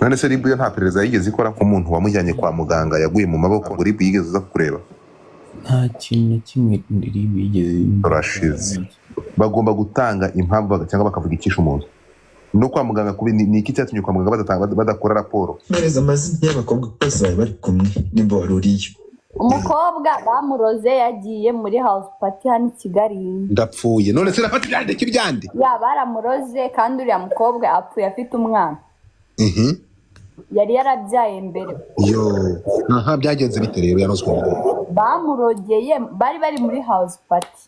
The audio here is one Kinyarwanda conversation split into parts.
none se ribu yo nta perereza yigeze ikora ko umuntu wamujyanye kwa muganga yaguye mu maboko ngo ribu yigeze uza kureba? nta kintu na kimwe ribu yigeze. Turashize. Bagomba gutanga impamvu cyangwa bakavuga ikisha umuntu no kwa muganga kubi ni iki cyatumye kwa muganga badakora raporo. Mereza amazina y'abakobwa bose bari kumwe nimba waruriyo. Umukobwa bamuroze yagiye muri house party hano i Kigali. Ndapfuye none se rafata ibyande kibyande. Ya baramuroze kandi uriya mukobwa apfuye afite umwana. Yari yarabyaye mbere. Yo aha byagenze bite rero yarozwe? Bamurogeye bari muri house party.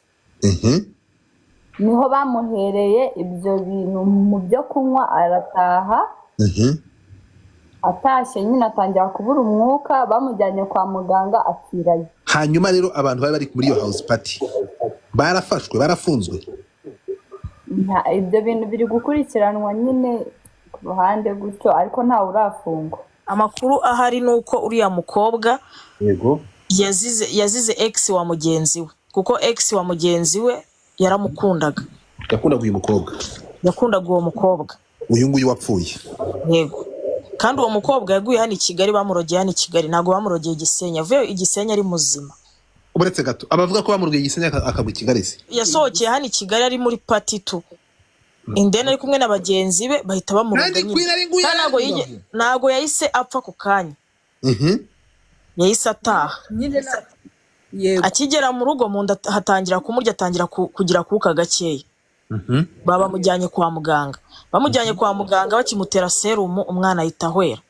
Niho bamuhereye ibyo bintu mu byo kunywa arataha. Atashye nyine atangira kubura umwuka bamujyanye kwa muganga apfirayo. Hanyuma rero abantu bari muri iyo house party barafashwe barafunzwe? Ibyo bintu biri gukurikiranwa nyine ku ruhande gutyo ariko ntawe urafungwa. Amakuru ahari nuko uriya mukobwa yego yazize ex wa mugenzi we kuko ex wa mugenzi we yaramukundaga. Yakundaga uyu mukobwa? Yakundaga uwo mukobwa. Uyu nguyu wapfuye? Yego. Kandi uwo mukobwa yaguye hano i Kigali bamurogeye hano i Kigali ntago bamurogeye Gisenyi. Avuye i Gisenyi ari muzima. Uburetse gato abavuga ko bamurogeye Gisenyi akagwa i Kigali se? Yasohokeye hano i Kigali ari muri party 2. Indene ari kumwe n'abagenzi be bahita bamuroga nyine. Ntago yahise apfa ku kanya. Yahise ataha. Akigera mu rugo mu nda hatangira kumurya atangira kugira kuka gakeya. Baba mujyanye kwa muganga. Bamujyanye kwa muganga bakimutera serum umwana ahita ahwera.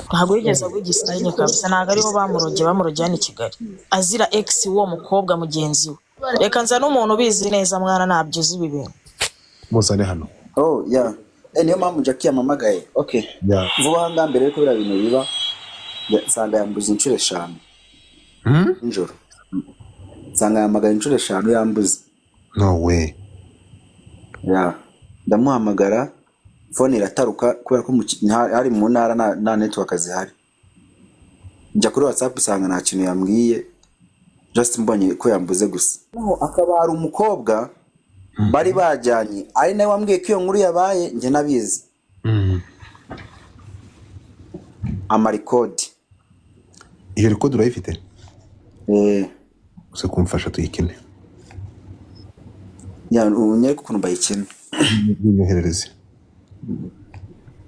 Ntago yigeze agugisenye kabisa ntago ariho bamurogeye hano i Kigali. Azira ex wo mukobwa mugenzi we. Reka nza n'umuntu bizi neza mwana nabyo zibi bintu. Muzane hano. Oh yeah. Niyo mpamvu Jackie yamamagaye. Okay. Yeah. Vuba hanga mbere yuko bira bintu biba nsanga yambuze inshuro 5. Njoro. Nsanga yamagaye inshuro 5 yambuze. No way. Yeah. Ndamuhamagara phone irataruka kubera ko hari mu ntara na network zihari. Njya kuri WhatsApp usanga nta kintu yambwiye. Just mbonye ko yambuze gusa. Naho akaba ari umukobwa bari bajyanye ari nawe wambwiye ko iyo nkuru yabaye nje nabizi. Amarikodi. Iyo record urayifite? Use kumfasha tuyikine. Ya unyereka ukuntu bayikina. Nyoherereze.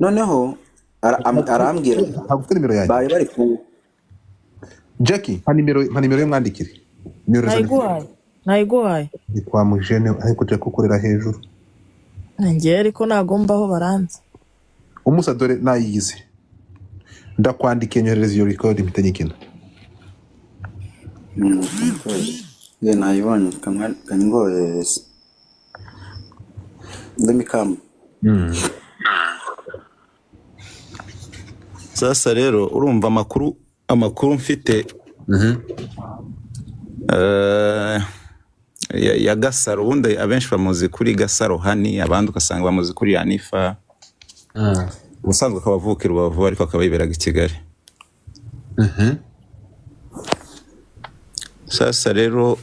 Noneho arambwira ntagufite nimero yanjye. Bari ku Jackie nimero y'umwandikire. Nayiguhaye. Ni kwa mujene ariko tujya kukorera hejuru. Nanjye ariko nagombaho baranze. Umusa dore nayigize. Ndakwandikiye nyoherereze iyo record mitanyikina. Ye nayibonye kangoyes. Let me come. Sasa rero urumva amakuru mfite ya Gasaro ubundi abenshi bamuzi kuri Gasaro hani abandi ugasanga bamuzi kuri Yanifa. Ubusanzwe akabavukira Rubavu ariko akabayiberaga i Kigali. Sasa rero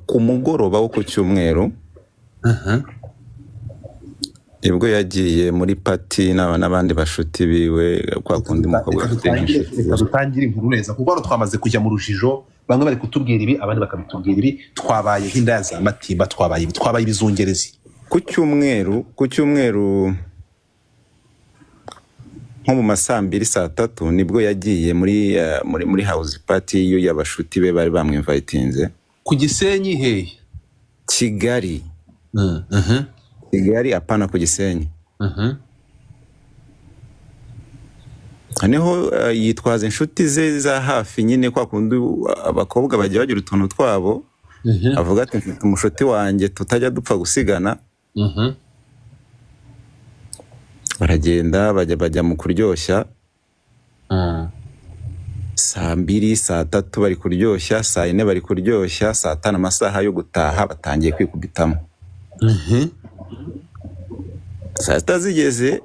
ku mugoroba wo ku cyumweru ibwo yagiye muri party n'abandi bashuti biwe kwa kundi mukobwa dutangira inkuru neza kuko twamaze kujya mu rujijo bamwe bari kutubwira ibi abandi bakabitubwira ibi twabaye nk'indaya za matimba twabaye ibizungerezi. Ku cyumweru nko mu masambiri saa 3 nibwo yagiye muri house party yo y'abashuti be bari bamwinvitinze ku Gisenyi he Kigali. Kigali apana ku Gisenyi. Aneho yitwaza inshuti ze za hafi nyine kwa kundi abakobwa bajya bagira utuntu twabo. Avuga ati mfite umushuti wanjye tutajya dupfa gusigana. Baragenda bajya mu kuryoshya. Saa 2 saa 3 bari kuryoshya, saa 4 bari kuryoshya, saa 5 amasaha yo gutaha batangiye kwikubitamo. Saa 6 zigeze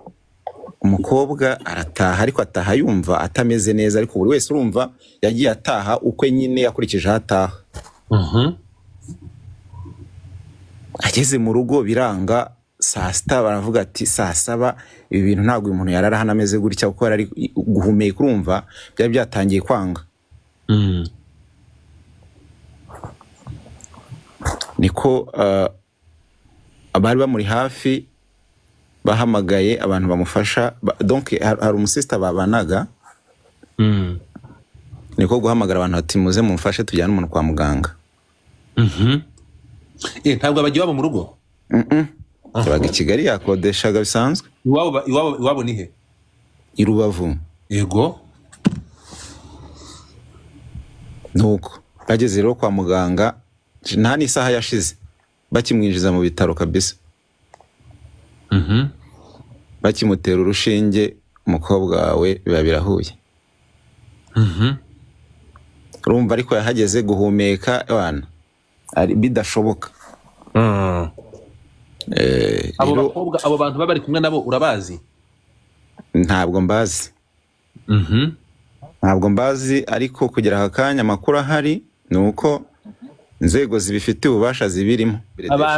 umukobwa arataha ariko ataha yumva atameze neza ariko buri wese urumva yagiye ataha ukwe nyine yakurikije ataha. Ageze mu rugo biranga saa sita baravuga ati saa saba ibi bintu ntabwo uyu muntu yarara hano ameze gutya kuko yari guhumeka, urumva byari byatangiye kwanga. Niko abari bamuri hafi bahamagaye abantu bamufasha, donc hari umusista babanaga, niko guhamagara abantu ati muze mumfashe tujyane umuntu kwa muganga. Ntabwo abagiye baba mu rugo. Yabaga i Kigali yakodeshaga bisanzwe. Iwabo ni he? I Rubavu. Yego. Nuko bageze rero kwa muganga, nta n'isaha yashize bakimwinjiza mu bitaro kabisa. Bakimutera urushinge umukobwa wawe biba birahuye. Urumva ariko yahageze guhumeka abana ari bidashoboka. Abo bantu baba bari kumwe nabo urabazi? Ntabwo mbazi. Ntabwo mbazi, ariko kugira akanya amakuru ahari nuko inzego zibifitiye ububasha zibirimo.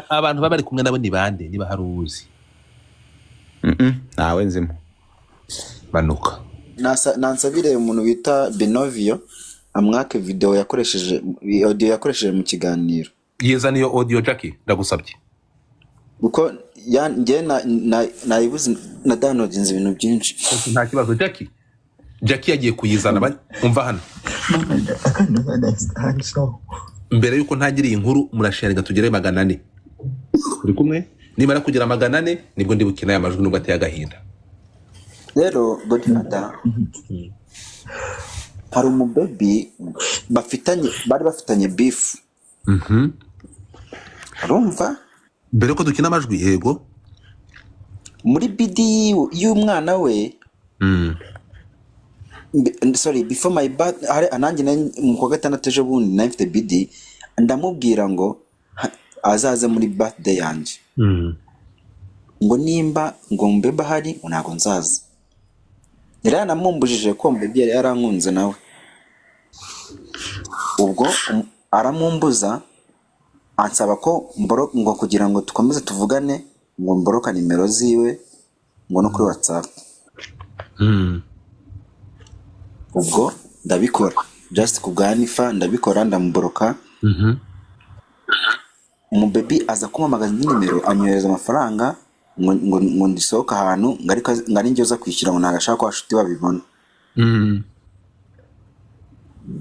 Abantu baba bari kumwe nabo ni bande niba hari uzi? Ntawe nzimo. Banuka. Nansabire umuntu bita Benovio amwake video yakoresheje, audio yakoresheje mu kiganiro. Yeza niyo audio Jackie ndagusabye. Uko nge nayibuze na downloadinze ibintu byinshi. Nta kibazo Jackie yagiye kuyizana umva hano. Mbere yuko ntangiriye inkuru murasharinga tugere 400. Uri kumwe? Nimara kugera 400 nibwo ndibukina ya majwi nubwo ateye agahinda. Rero Godfather hari umubaby bari bafitanye beef. Urumva? Mbere ko dukina amajwi yego muri bidi y'umwana we. Sorry, before my birthday hari ananjye mu kwa gatandatu ejo bundi na mfite bidi, ndamubwira ngo azaze muri birthday yanjye. Ngo nimba ngo mbeba hari ntago nzaza. Yari namumbujije ko mbebe yari yarankunze nawe. Ubwo aramumbuza ansaba ko ngo kugira ngo tukomeze tuvugane ngo mboroka nimero ziwe ngo no kuri WhatsApp. Ubwo ndabikora just kuganifa, ndabikora ndamuboroka. Umubebi aza kumamagaza nimero, anyohereza amafaranga ngo ndisohoka ahantu ngari njye uza kwishyura ngo nagashaka ko ashuti babibona.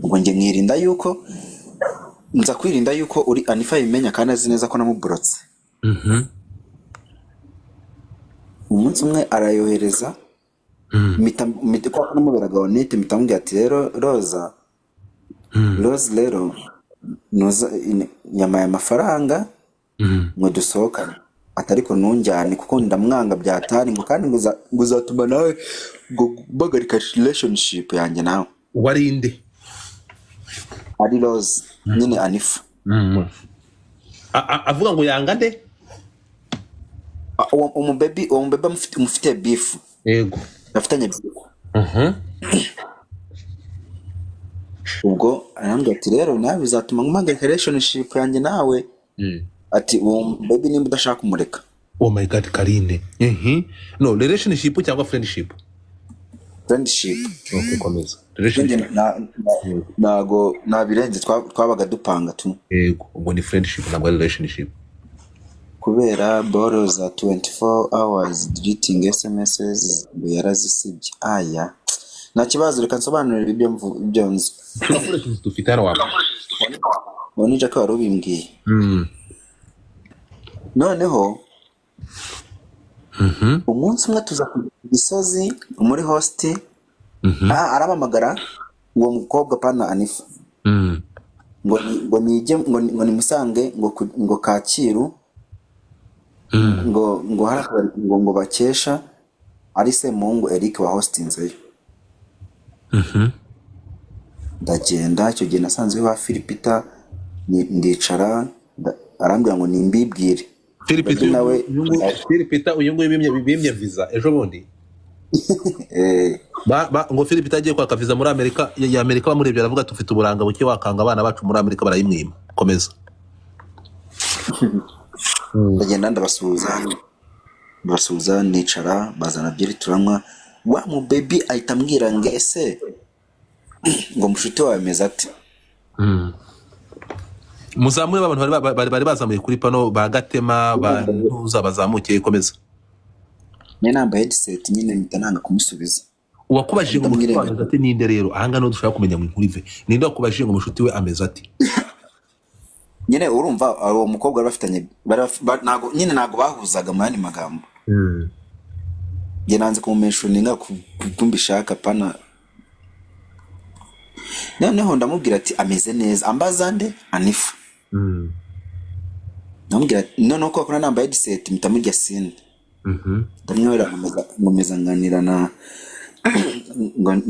Ubwo nge mwirinda yuko nza kwirinda yuko uri Anifa yimenya kandi azi neza ko namuborotse. Umunsi umwe arayohereza mita kwa namuberaga onete mitambwira ati rero Rose rero noza nyama ya mafaranga ngo dusohokane, atariko nunjyane kuko ndamwanga byatari ngo kandi nguzatuma nawe ngo bagarika relationship yanjye nawe. Warinde ari Rose nyine Anifa. Avuga ngo yanga nde? Umubebi mufite beef. Yego bafitanye beef. Ubwo arambwira ati rero nawe bizatuma ngumagarika relationship yanjye nawe. Ati uwo baby nimba udashaka kumureka. Oh my god Karine. No, relationship cyangwa friendship? Friendship. Okay, komeza. Relationship nago nabirenze twabaga dupanga tu. Yego, ubwo ni friendship ntabwo relationship. Kubera borrow za 24 hours deleting SMSs yarazisibye. Aya. Nta kibazo reka nsobanurira ibyo nzi. Dufite hano wawe. Bonije ko warubimbwiye. Noneho umunsi umwe tuza ku Gisozi muri hosti. Arabamagara uwo mukobwa pana Anifa. Ngo nije ngo nimusange ngo Kacyiru. Ngo harakora ngo bakesha ari se Mungu Eric wa hostinze. Ndagenda icyo gihe nasanze wa Philipita ndicara arambwira ngo nimbibwire. Philipita uyu nguyu bimye visa ejo bundi. Ngo Philipita agiye kwaka visa muri Amerika ya Amerika bamurebye aravuga tufite uburanga buke wakanga abana bacu muri Amerika barayimwima. Komeza. Ndagenda ndabasuhuza basuza nicara bazana byeri turanywa wa mu baby ahita ambwira ngo ese ngo mushuti wawe ameze ati muzamure abantu bari bazamuye kuri pano bagatema bantuza bazamukiye komeza. nyine nambaye headset nyine mpita nanga kumusubiza. Uwakubajije ngo mushuti wawe ameze ati ninde rero ahanga no dushaka kumenya mu inkuru ive ninde wakubajije ngo mushuti we ameze ati? nyine urumva uwo mukobwa bafitanye nago nyine nago bahuzaga mu yandi magambo. Njye nanze kumumentioninga kumbishaka pana. Noneho ndamubwira ati ameze neza ambaza nde Anifa. Ndamubwira noneho ko akora namba headset mitamurya sinde. Ndamwera ngomeza nganira na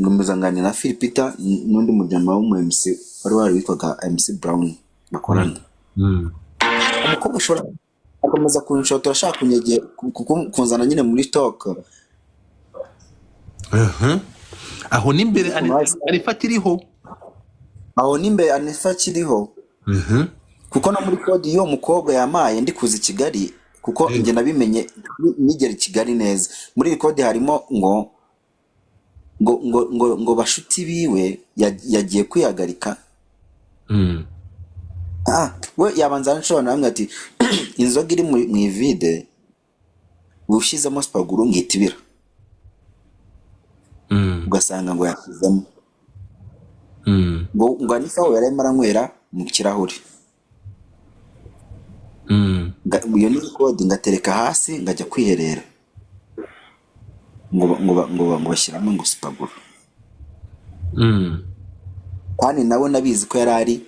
ngomeza nganira na Philipita n'undi mujyama wo mu MC wari witwaga MC Brown bakorana. Umukobwa ushobora akomeza kunshotora ashaka kunyegera kunzana nyine muri talk. Aho nimbere Anifa kiriho. Aho nimbere Anifa kiriho. Kuko no muri code yo mukobwa yamaye ndi kuza Kigali kuko nge nabimenye nigera Kigali neza. Muri code harimo ngo bashuti biwe yagiye kwihagarika. We yabanza nshobora namwe ati inzoga iri mu ivide ushizemo spaguru ngitibira. Ugasanga ngo yakizemo. Ngo Anifa we yarimo aranywera mu kirahuri. Iyo ni code ngatereka hasi ngajya kwiherera. Ngo bashyiramo ngo spaguru. Kandi nawe nabizi ko yarari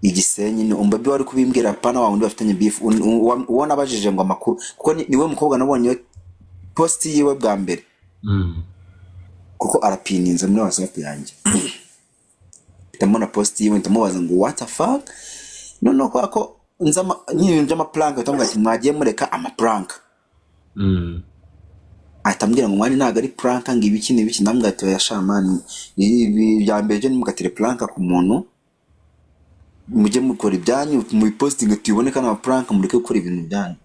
Igisenyi ni umbabi wari kubimbwira pana wa wundi bafitanye beef uwo nabajije ngo amakuru kuko niwe mukobwa nabonye post yiwe bwa mbere. Kuko arapininze muri WhatsApp yanjye. Ndamona post yiwe ndamubaza ngo what the fuck no kwako nzama nyine ama plank utamubwira ati mwagiye mureka ama plank. Atambwira ngo mwani naga ari plank ngo ibiki n'ibiki namwe ati ya shamani ibi bya mbere je nimugatire plank ku muntu mujye mukora ibyanyu mu posting tuboneka na prank mureke gukora ibintu byanyu.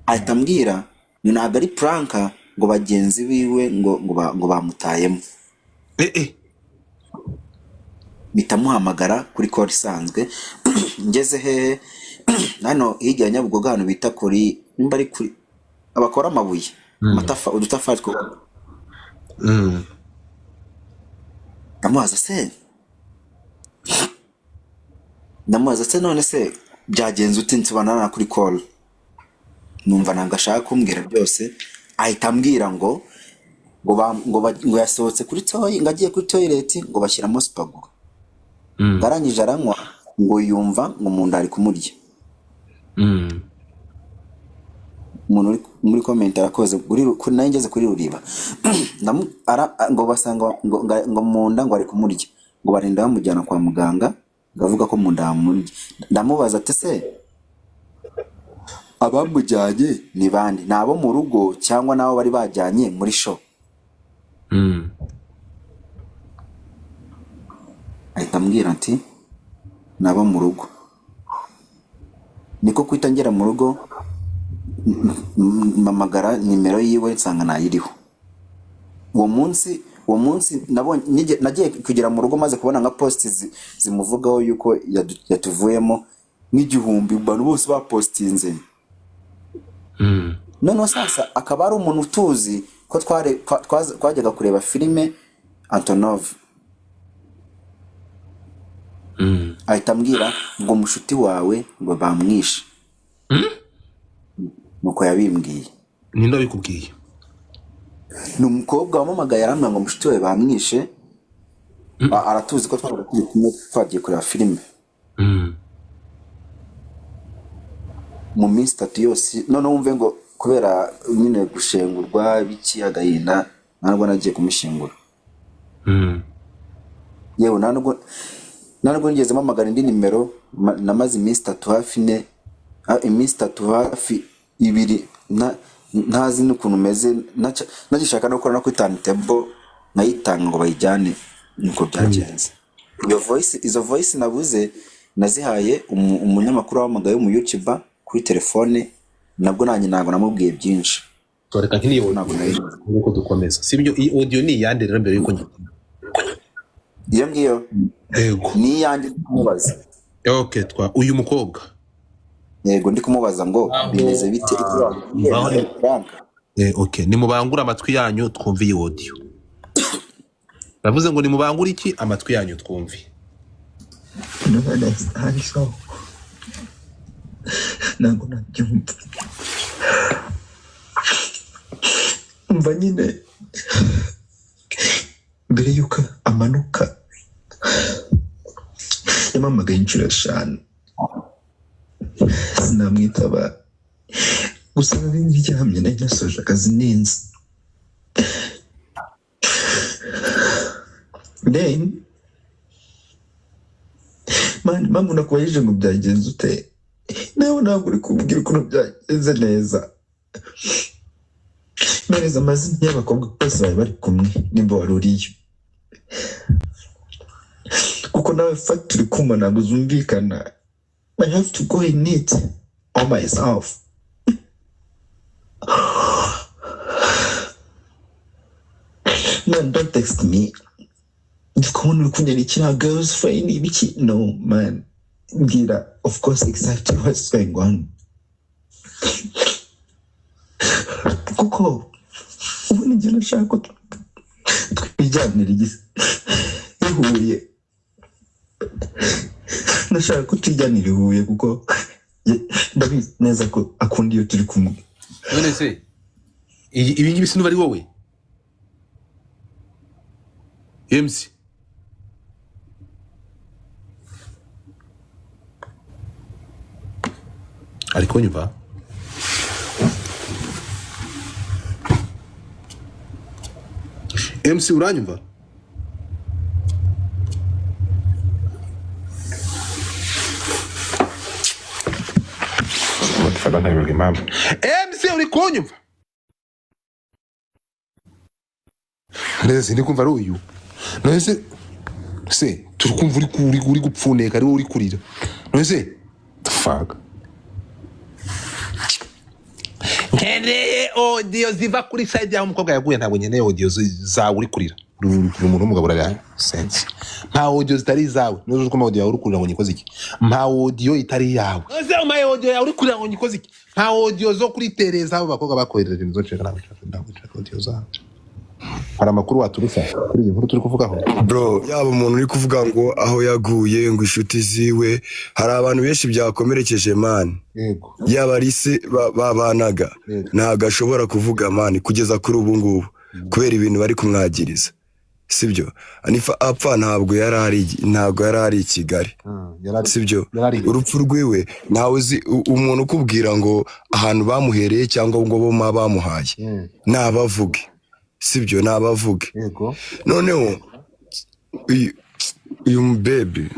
Atambwira ni naga ari plank ngo bagenzi biwe ngo bamutayemo. Bitamuhamagara kuri call isanzwe ngeze he hano hirya Nyabugogo hano bita kuri nimba ari kuri abakora amabuye matafa udutafari two. Ndamubaza se none se byagenze ute nsobanana kuri call. Numva nanga ashaka kumbwira byose ahita ambwira ngo yasohotse kuri toy ngagiye kuri toilet ngo bashyiramo spaguru. Barangije aranywa ngo yumva ngo munda ari kumurya. Umuntu muri comment arakoze kuri nangeze kuri ruriba. Ngo basanga ngo munda ngo ari kumurya ngo barinda bamujyana kwa muganga ngavuga ko munda amurya. Ndamubaza ati se abamujyanye ni bande nabo mu rugo cyangwa nabo bari bajyanye muri show. Ahita ambwira ati nabo mu rugo. Niko kwitangera mu rugo mamagara nimero yiwe nsanga nayiriho. Uwo munsi nabonye nagiye kugera mu rugo maze kubona nka post zimuvugaho yuko yatuvuyemo n'igihumbi abantu bose bapostinze. None sasa akaba ari umuntu utuzi ko twajyaga kureba filime Antonov. Ahita ambwira ngo mushuti wawe ngo bamwishe. Nuko yabimbwiye. Ninde bikubwiye? Ni umukobwa wamamagaye aramwe ngo mushuti wawe bamwishe. Aratuzi ko twagiye kureba filime. Mu minsi 3 yose none wumve ngo kubera nyine gushengurwa biki agahinda ntabwo nagiye kumushingura. Yewe ntabwo ngeze mamagara indi nimero namaze iminsi 3 hafi ne iminsi 3 hafi 2 ntazi n'ukuntu meze nagishaka no gukora no kwitana table nayitanga ngo bayijyane niko byagenze. Izo voice nabuze nazihaye umunyamakuru wamagaye mu YouTube kuri telefone nabwo nanjye ntabwo namubwiye byinshi Toreka nk'iyi audio ntabwo nari nuko dukomeza. Sibyo iyi audio ni iyande rero mbere yuko iyo ngiyo yego. ni iyanjye ndi kumubaza. Okay, uyu mukobwa. Yego ndi kumubaza ngo bimeze bite Frank. Okay, nimubangura amatwi yanyu twumve iyi audio. Navuze ngo nimubangura iki amatwi yanyu twumve. ntabwo nabyumva umva nyine mbere yuko amanuka yamamagaye inshuro 5 sinamwitaba gusa ntiryamye nari nasoje akazi neza then mama nakubajije ngo byagenze ute nawe ntabwo uri kumbwira ukuntu byagenze neza mereza amazina y'abakobwa bose bari bari kumwe nimba wari uriyo kuko nawe fata turi kumva ntabwo zumvikana. I have to go in it on myself. Man, don't text me. Come on, girls friend. No, man. Gira, of course, exactly what's going on. Kuko, ubu njye nashaka twijyanira igisi. Ihuye. Nashaka ko twijyanira Ihuye kuko ndabizi neza ko akunda iyo turi kumwe. None se ibi ngibi sinu bari wowe? MC ariko nyumva MC uranyumva? MC uri kunyumva? Neze ndi kumva ari uyu. Neze se turi kumva uri gupfuneka ari uri kurira. Neze fuck. Nkeneye audio ziva kuri side yaho umukobwa yaguye, ntabwo nkeneye audio zawe uri kurira. Umuntu w'umugabo urara sense. Nta audio zitari zawe. Nuzo ko audio yawe uri kurira ngo nyikoze iki? Nta audio itari yawe. Neze audio yawe uri kurira ngo nyikoze iki? Nta audio zo kuri tereza abo bakobwa bakorera ibintu zo ceka ntabwo audio zawe. Hari amakuru waturufa kuri iyi nkuru turi kuvugaho? Bro, yaba umuntu uri kuvuga ngo aho yaguye ngo inshuti ziwe, hari abantu benshi byakomerekeje man. Yego. Yaba ari se babanaga ntago ashobora kuvuga man kugeza kuri ubu ngubu kubera ibintu bari kumwagiriza. Sibyo? Anifa apfa ntabwo yari ari i Kigali. Sibyo? Urupfu rwiwe nawe uzi umuntu ukubwira ngo ahantu bamuhereye cyangwa ngo bo bamuhaye. Nabavuge. Sibyo nabavuge. Yego. Noneho uyu baby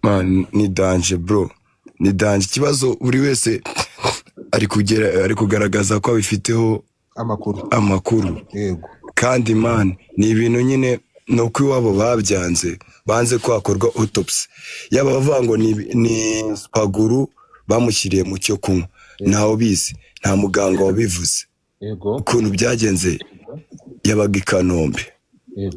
man ni danger bro, ni danger. Ikibazo buri wese ari kugaragaza ko abifiteho amakuru. Yego. Kandi man ni ibintu nyine nuko iwabo babyanze, banze ko hakorwa autopsy. Yaba bavuga ngo ni spaguru bamushyiriye mu cyo kunywa, ntaho bizi, nta muganga wabivuze. Yego. Ukuntu byagenze yabaga i Kanombe.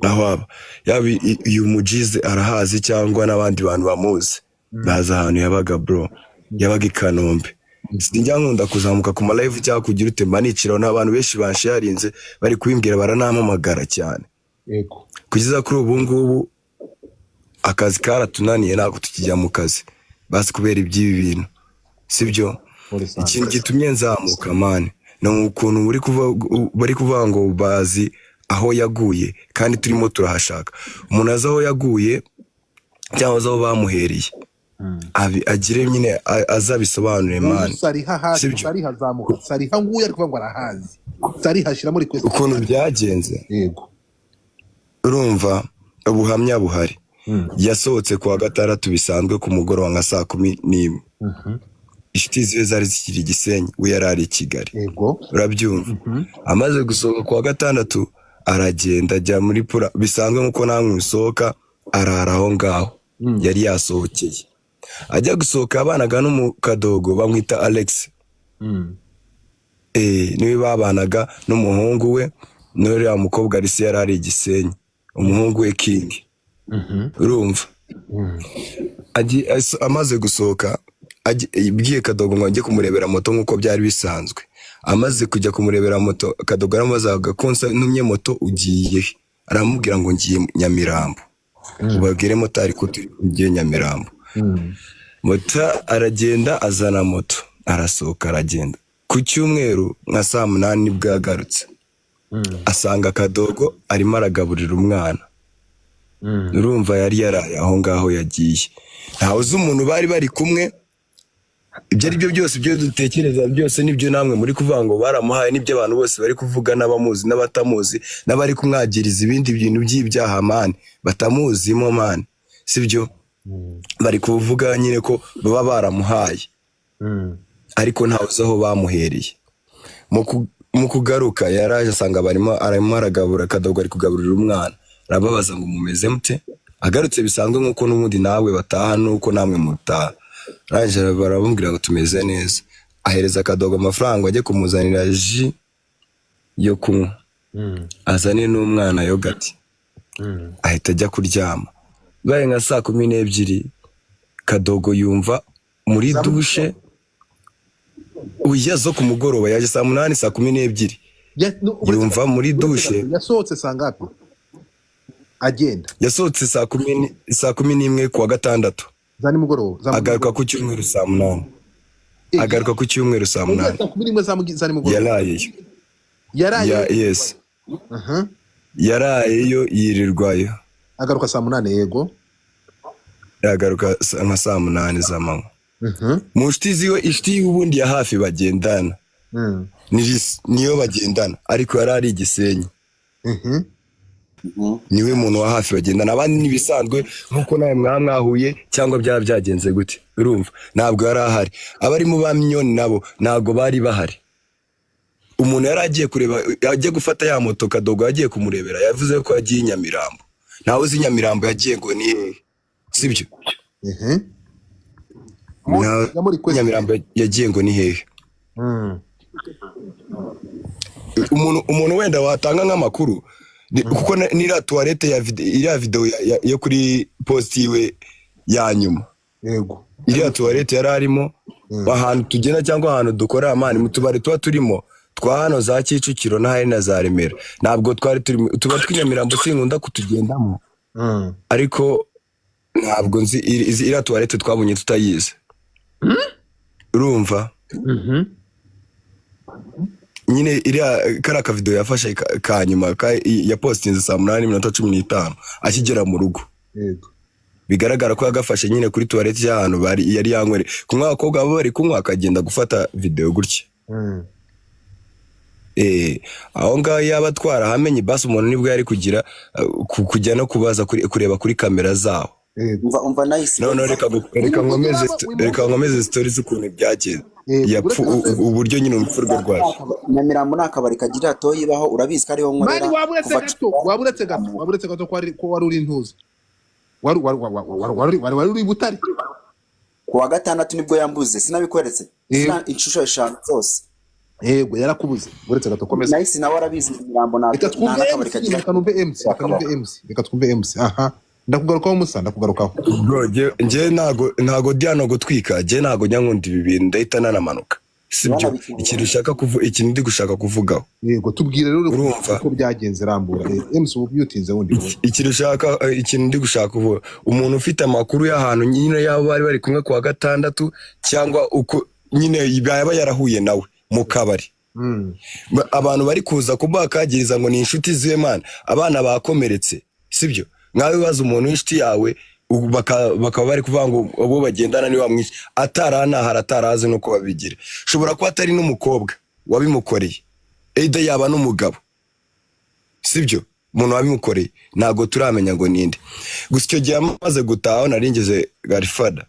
Aho yaba uyu mujize arahazi cyangwa n'abandi bantu bamuzi baza ahantu yabaga bro, yabaga i Kanombe. Sinjya nkunda kuzamuka ku ma live cyangwa kugira utemba niciraho n'abantu benshi bansharinze bari kubimbwira baranampamagara cyane. Yego. Kugeza kuri ubu ngubu akazi karatunaniye ntabwo tukijya mu kazi basi kubera iby'ibi bintu. Sibyo? Ikintu gitumye nzamuka man no ukuntu bari kuvuga ngo bazi aho yaguye kandi turimo turahashaka. Umuntu azi aho yaguye cyangwa aho bamuhereye agire nyine azabisobanure man. Sari hazamuka, sari hanguye ari kuvuga ngo arahazi, sari hashira muri kwese ukuntu byagenze. Yego. Urumva ubuhamya buhari. Yasohotse kwa gatandatu bisanzwe ku mugoroba nka 11:00. Inshuti ziwe zari zikiri i Gisenyi, we yari ari i Kigali. Yego. Urabyumva? Amaze gusohoka kwa gatandatu aragenda ajya muri pura bisanzwe nkuko namwe usohoka arara aho ngaho. Yari yasohokeye. Ajya gusohoka abanaga n'umukadogo bamwita Alex. niwe babanaga n'umuhungu we n'uriya mukobwa Alice yari ari Gisenyi, umuhungu we King. Urumva amaze gusohoka ibwiye Kadogo ngo njye kumurebera moto nk'uko byari bisanzwe. Amaze kujya kumurebera moto, Kadogo aramubazaga konsa numye moto ugiye, aramubwira ngo ngiye Nyamirambo. Ubabwire motari ko turi ugiye Nyamirambo. Mota aragenda azana moto, arasohoka aragenda. Ku cyumweru nka saa 8 nibwo yagarutse. Asanga Kadogo arimo aragaburira umwana. Urumva yari yaraye aho ngaho yagiye. Ntawe uzi umuntu bari kumwe. Ibyo ari byo byose byo dutekereza byose nibyo namwe muri kuvuga ngo baramuhaye, nibyo abantu bose bari kuvuga, n'abamuzi n'abatamuzi, n'abari kumwagiriza ibindi bintu by'ibyaha mani batamuzimo mani, sibyo? Bari kuvuga nyine ko baba baramuhaye, ariko ntawe uzi aho bamuhereye. Mu kugaruka yaraje asanga arimo aragabura, Kadogo ari kugaburira umwana. Arababaza ngo mumeze mute? Agarutse bisanzwe nk'uko n'ubundi nawe bataha n'uko namwe mutaha. Raje barabumvira ngo tumeze neza. Ahereza Kadogo amafaranga ajye kumuzanira ji yo kunywa. Azane n'umwana yogurt. Ahita ajya kuryama. Baye nka saa 12 Kadogo yumva muri dushe uya zo ku mugoroba, yaje saa 8 saa 12 yumva muri dushe. Yasohotse saa ngapi agenda? Yasohotse saa 11 kuwa gatandatu za nimugoroba. Agaruka ku cyumweru saa 8. Agaruka ku cyumweru saa 8. Za nimugoroba yaraye. Yes. Yarayeyo yirirwayo. Agaruka saa 8. Yego, yagaruka nka saa 8 z'amanywa. Mu nshuti ziwe, inshuti ubundi ya hafi bagendana. Niyo bagendana, ariko yari ari Gisenyi. Niwe muntu wa hafi bagendana. Abandi nibisanzwe nkuko nawe mwahuye cyangwa byagenze gute. Urumva ntabwo yari ahari. Abari mu bamyoni nabo ntabwo bari bahari. Umuntu yari agiye kureba, agiye gufata ya moto Kadogo yagiye kumurebera, yavuze ko yagiye Nyamirambo. Ntawe uzi Nyamirambo yagiye ngo ni hehe, sibyo? Nyamirambo yagiye ngo ni hehe. Umuntu wenda watanga nk'amakuru, kuko nira toilette ya video yo kuri post iwe ya nyuma. Yego, iriya toilette yari arimo. Ahantu tugenda cyangwa ahantu dukora amani mu tubari tuba turimo twa hano za Kicukiro n'ahari na za Remera, ntabwo twari tuba twinyamirambo sinkunda kutugendamo. Ariko ntabwo nzi iriya toilette twabonye tutayize. Urumva? Nyine iriya karaka video yafashe kanyuma ya postinze saa 8:15 akigera mu rugo. Yego, bigaragara ko yagafashe nyine kuri toilette y'ahantu bari yari yanywere. Kumwe abakobwa babo bari kunywa akagenda gufata video gutya. Aho ngaho yabatwara hamenye basi umuntu nibwo yari kugira kujya no kubaza kureba kuri kamera zaho. Umva nice. No reka nkomeze stories ukuntu byagenze. Yapfu uburyo nyine umfurwe rwaje. Nyamirambo nakabari kagira toyibaho, urabizi ko ariho nkorera. Mani waburetse gato ko wari uri ntuza. Wari uri Butare. Kuwa gatandatu nibwo yambuze, sinabikweretse. Sina inshusho 5 zose. Yego, yarakubuze. Uretse gato komeza. Nice nawe arabizi Nyamirambo nakabari kagira. Reka twumve MC. Aha. Ndakugarukaho musa, ndakugarukaho. Bro, nje ntago Diano gutwika, je ntago nyankundi ibi bintu ndahita nanamanuka. Sibyo ikintu ndi gushaka kuvugaho. Yego, tubwire rero uko byagenze rambura. MC ubyutinze wundi. Ikintu ndi gushaka kuvuga, umuntu ufite amakuru y'ahantu nyine yabo bari kumwe kuwa gatandatu cyangwa uko nyine yaba yarahuye nawe mu kabari. Abantu bari kuza kubakagiriza ngo ni inshuti ziwe man, abana bakomeretse, sibyo? Nkawe baza umuntu w'inshuti yawe bakaba bari kuvuga ngo abo bagendana ni wamwica, atarazi nuko babigira. Shobora kuba atari n'umukobwa wabimukoreye, eda yaba n'umugabo, sibyo? Umuntu wabimukoreye ntago turamenya ngo ninde. Gusa icyo gihe amaze gutaha naringeze Garifada.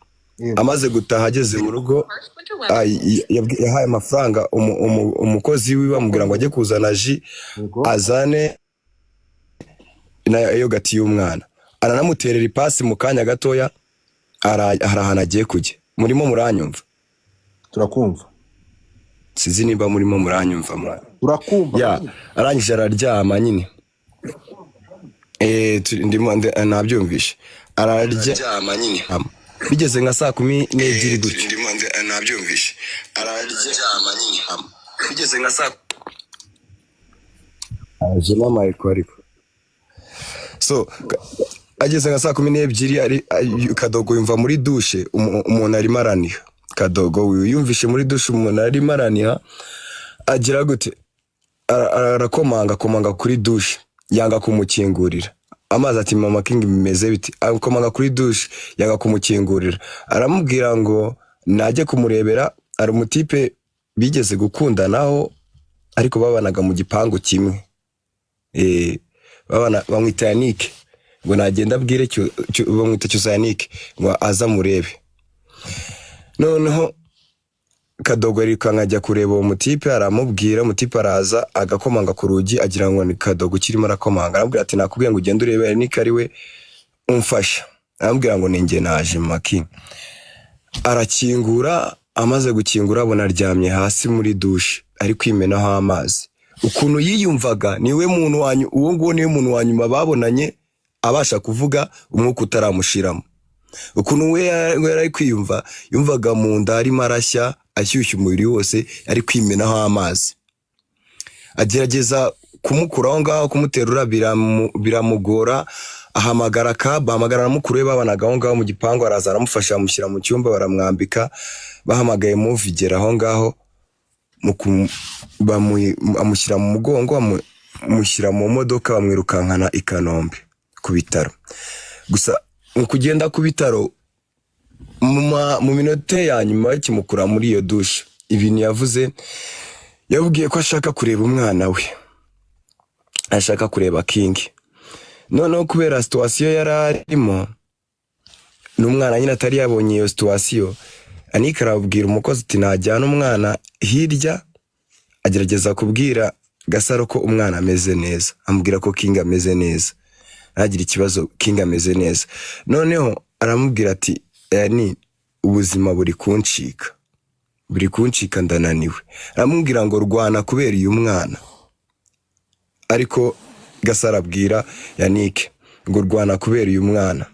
Amaze gutaha ageze mu rugo yahaye amafaranga umukozi wiwe bamubwira ngo ajye kuzana ji azane na yogurt y'umwana. Aranamuterera ipasi mu kanya gatoya arahana agiye kujya. Murimo muranyumva? Turakumva. sizi niba murimo muranyumva mwana. urakumva Ya arangije araryama nyine ndimo nabyumvishe araryama nyine bigeze nka 12:00 gutyo ndimo nabyumvishe araryama nyine bigeze nka aje n'amayiko ariko so ageze nka 12:00 ari Kadogo yumva muri dushe umuntu arimo araniha. Kadogo yumvishe muri dushe umuntu arimo araniha agira gute arakomanga kuri dushe yanga kumukingurira. Amazi ati mama King bimeze biti akomanga kuri dushe yanga kumukingurira. Aramubwira ngo najye kumurebera. Ari umutipe bigeze gukundanaho ariko babanaga mu gipangu kimwe babana bamwita Yannick ngo nagenda abwire cyo bamwita Yannick ngo aza murebe. Noneho Kadogo ariko nkajya kureba uwo mutipe aramubwira umutipe araza agakomanga ku rugi agira ngo ni Kadogo kirimo arakomanga. Arambwira ati nakubwiye ngo ugende urebe Yannick ari we umfasha. Arambwira ngo ninjye naje Maki. Arakingura amaze gukingura abona aryamye hasi muri dushe ari kwimenaho amazi. Ukuntu yiyumvaga niwe muntu wanyu uwo ngo niwe muntu wanyuma babonanye abasha kuvuga umwuka utaramushiramo. Ukuntu we yari kwiyumva yumvaga mu nda ari marashya ashyushye umubiri wose ari kwimenaho amazi. Agerageza kumukuraho ngaho kumuterura biramugora. Ahamagara bahamagara mukuru we babanaga aho ngaho mu gipangu araza aramufasha amushyira mu cyumba baramwambika. Bahamagaye muvigera aho ngaho amushyira mu mugongo amushyira mu modoka bamwirukankana i Kanombe ku bitaro. Gusa mu kugenda ku bitaro mu minota ya nyuma kimukura muri iyo dushe ibintu yavuze yabwiye ko ashaka kureba umwana we ashaka kureba King. Noneho kubera situation yari arimo n'umwana nyine atari yabonye iyo situation Yannick arabwira umukozi ati najyana umwana hirya agerageza kubwira Gasaro ko umwana ameze neza. Amubwira ko King ameze neza ntagira ikibazo King ameze neza. Noneho aramubwira ati ni ubuzima buri kuncika ndananiwe. Aramubwira ngo rwana kubera uyu mwana. Ariko Gasaro abwira Yannick ngo rwana kubera uyu mwana.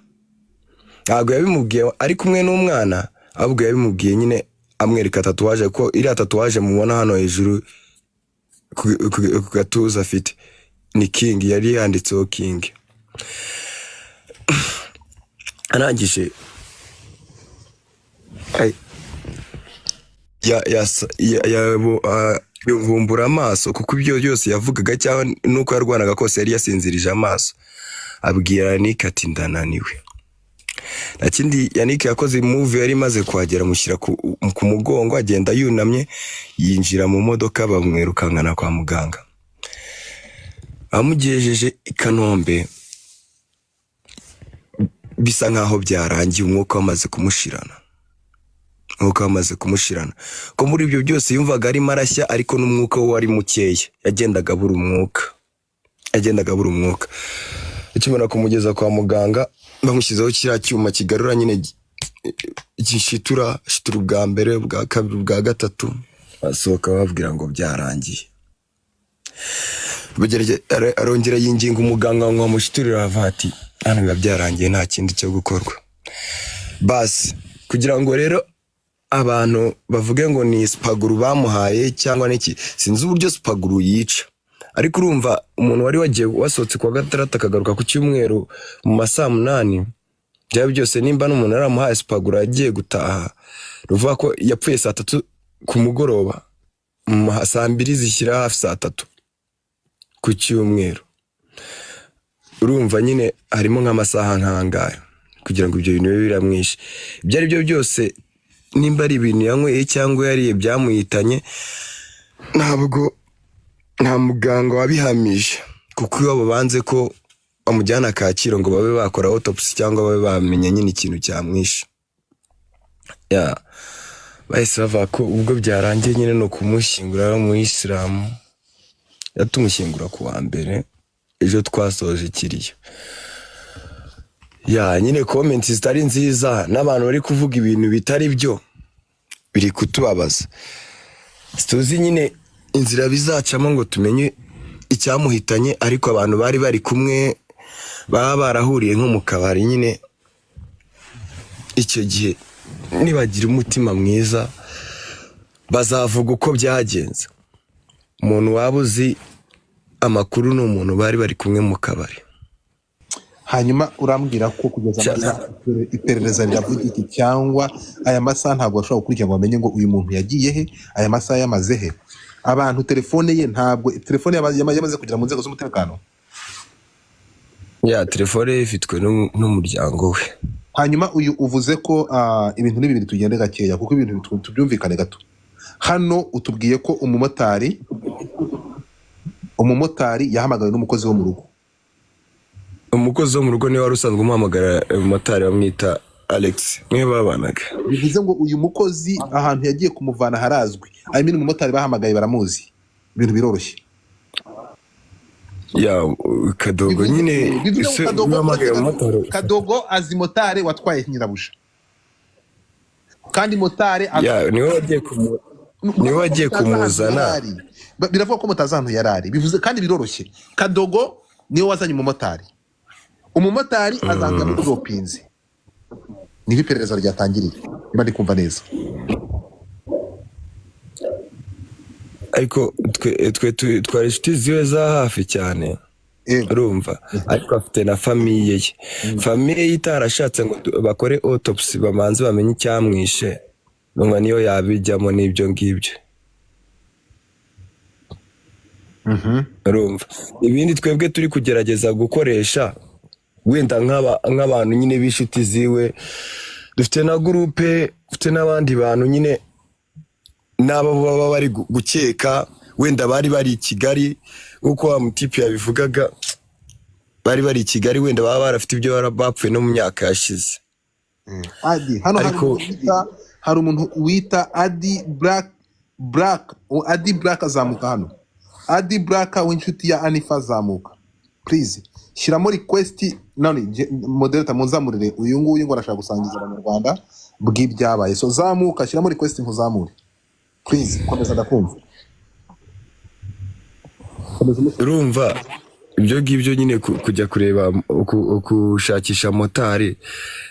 Ntabwo yabimubwiye ari kumwe n'umwana ahubwo yabimubwiye nyine amwereka tatuwaje ko iri tatuwaje mubona hano hejuru ku gatuza afite ni King yari yanditseho King. Arangije yuvumbura amaso kuko ibyo byose yavugaga cyangwa nuko yarwanaga kose yari yasinzirije amaso. Abwira Yannick ati ndananiwe. Nakindi Yannick yakoze move yari maze kuhagera mushyira ku mugongo agenda yunamye yinjira mu modoka bamwirukankana kwa muganga. Amugejeje i Kanombe bisa nkaho byarangiye umwuka wamaze kumushirana. Ko muri ibyo byose yumvaga ari marashya ariko n'umwuka we wari mukeya yagendaga abura umwuka. Ikimara kumugeza kwa muganga bamushyizeho kiriya cyuma kigarura nyine gishitura bwa mbere bwa kabiri bwa gatatu basohoka babwira ngo byarangiye. Arongera yinginga umuganga ngo amushiturire avati hano biba byarangiye nta kindi cyo gukorwa. Basi kugira ngo rero abantu bavuge ngo ni spaguru bamuhaye cyangwa niki sinzi uburyo spaguru yica. Ariko urumva umuntu wari wagiye wasohotse kwa gatandatu akagaruka ku cyumweru mu masaa 8 byaba byose nimba n'umuntu aramuhaye spaguru agiye gutaha ruvuga ko yapfuye saa 3 ku mugoroba saa 2 zishyira hafi saa 3 ku cyumweru. Urumva nyine harimo nk'amasaha nkangaya kugira ngo ibyo bintu bibe biramwishe. Ibyo ari byo byose nimba ari ibintu yanyweye cyangwa yariye byamuhitanye ntabwo nta muganga wabihamije kuko iyo babanze ko bamujyana Kacyiru ngo babe bakora autopsy cyangwa babe bamenye nyine ikintu cyamwishe. Bahise bavuga ko ubwo byarangiye nyine no kumushyingura mu Islam yatumushyingura ku wa mbere ejo twasoje ikiriyo. Nyine comments zitari nziza n'abantu bari kuvuga ibintu bitari byo biri kutubabaza. tuzi nyine inzira bizacamo ngo tumenye icyamuhitanye, ariko abantu bari bari kumwe baba barahuriye nko mu kabari nyine, icyo gihe nibagira umutima mwiza bazavuga uko byagenze. Umuntu waba uzi amakuru ni umuntu bari bari kumwe mu kabari. hanyuma urambwira ko kugeza amasaha iperereza riravuga iki, cyangwa aya masaha ntabwo bashobora gukurikira ngo bamenye ngo uyu muntu yagiye he, aya masaha yamaze he? Abantu telefone ye ntabwo telefone yamaze kugera mu nzego z'umutekano. Ya telefone ye ifitwe n'umuryango we. Hanyuma uyu uvuze ko ibintu n'ibibiri tugende gakeya kuko ibintu tubyumvikane gato. Hano utubwiye ko umumotari yahamagawe n'umukozi wo mu rugo. Umukozi wo mu rugo niwe wari usanzwe umuhamagara, umumotari bamwita Alex, mwe babanaga. Bivuze ngo uyu mukozi ahantu yagiye kumuvana harazwi. I mean umumotari bahamagaye baramuzi. Ibintu biroroshye. Ya Kadogo nyine Kadogo azi motari watwaye nyirabuja. Kandi motari niwe wagiye kumuzana. Biravuga ko mutazi ahantu yarari. Bivuze kandi biroroshye. Kadogo niwe wazanye umumotari. Umumotari azanga mu dropinze. Nibi iperereza ryatangiriye. Niba ndi kumva neza. Ariko twari inshuti ziwe za hafi cyane, urumva, ariko afite na famiye ye. Famiye ye itarashatse ngo bakore autopsy bamanze bamenye icyamwishe, numva niyo yabijyamo n'ibyo ngibyo. Urumva, ibindi twebwe turi kugerageza gukoresha wenda nk'abantu nyine b'inshuti ziwe, dufite na groupe, dufite n'abandi bantu nyine n'abo baba bari gukeka, wenda bari i Kigali uko wa mutipe yabivugaga, bari i Kigali, wenda baba barafite ibyo bapfuye no mu myaka yashize. Adi hano hari umuntu wita Adi Black azamuka hano. Adi Black w'inshuti ya Anifa azamuka. Please shyiramo request none moderator munzamurire uyu nguyu ngo arashaka gusangiza abanyarwanda bw'ibyabaye. So zamuka, shyiramo request nkuzamure. Please komeza ndakumva. Urumva ibyo ngibyo nyine kujya kureba kushakisha motari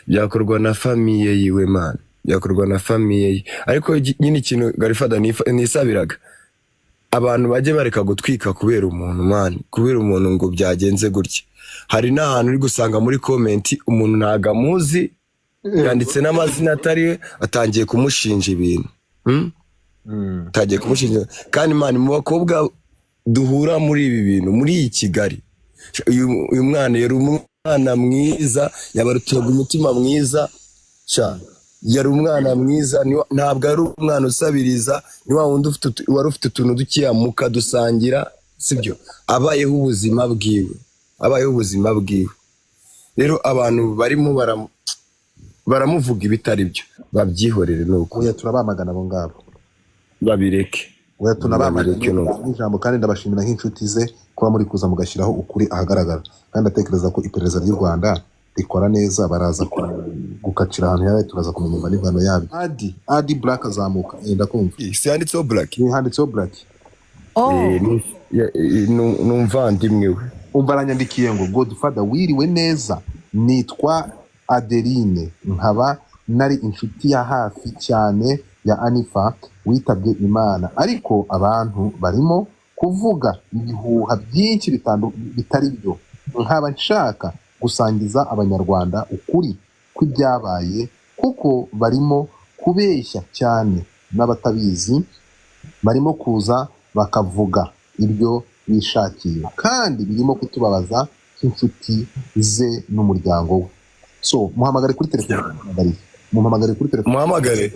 byakorwa na famiye yiwe man, byakorwa na famiye ye. Ariko nyine ikintu Garifada nisabiraga abantu bajye bareka gutwika kubera umuntu man, kubera umuntu ngo byagenze gutya. Hari n'ahantu uri gusanga muri comment umuntu ntaga muzi yanditse n'amazina atari atangiye kumushinja ibintu. Tagiye kumushinja kandi man, mu bakobwa duhura muri ibi bintu muri iyi Kigali, uyu mwana yari umwana mwiza, yabarutiye umutima mwiza cyane, yari umwana mwiza, ntabwo ari umwana usabiriza, ni wa wundi wari ufite utuntu dukiya mukadusangira, sibyo, abayeho ubuzima bwiwe. Rero abantu barimo baramuvuga ibitari byo, babyihorere. Nuko oya turabamagana abo ngabo, babireke. oya tunabamagana ijambo, kandi ndabashimira nk'inshuti ze kuba muri kuza mugashyiraho ukuri ahagaragara, kandi atekereza ko iperereza ry'u Rwanda rikora neza, baraza gukacira ahantu yawe, turaza kumenya n'ingano yabyo. Adi Black azamuka, ndakumva. Si handitseho Black? Ni handitseho Black. N'umuvandimwe we. Umva aranyandikiye ngo Godfather wiriwe neza, nitwa Adeline, nkaba nari inshuti ya hafi cyane ya Anifa witabye Imana, ariko abantu barimo kuvuga ibihuha byinshi bitari byo, nkaba nshaka gusangiza abanyarwanda ukuri kw'ibyabaye, kuko barimo kubeshya cyane, n'abatabizi barimo kuza bakavuga ibyo bishakiye, kandi birimo kutubabaza nk'inshuti ze n'umuryango we. So muhamagare kuri telefone, muhamagare.